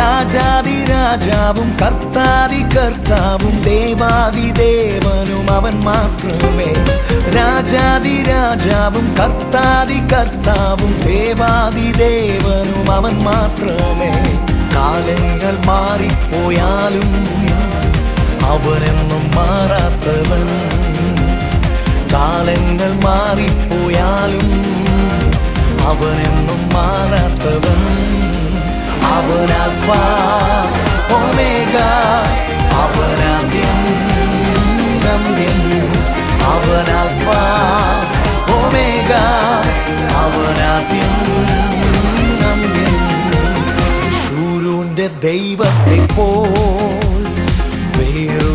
രാജാതിരാജാവും കർത്താതികർത്താവും ദേവാദിദേവനും അവൻ മാത്രമേ. രാജാതിരാജാവും കർത്താതികർത്താവും ദേവാദിദേവനും അവൻ മാത്രമേ. കാലങ്ങൾ മാറിപ്പോയാലും അവനെന്നും മാറാത്തവൻ. കാലങ്ങൾ മാറിപ്പോയാലും അവനെന്നും മാറാത്തവൻ. അവൻ അൽഫ ഒമേഗ, അവനാദ്യം അന്ത്യം. അവൻ അൽഫ ഒമേഗ, അവനാദ്യം അന്ത്യം. ശൂരൂന്റെ ദൈവത്തെ പോൽ വേറൊരു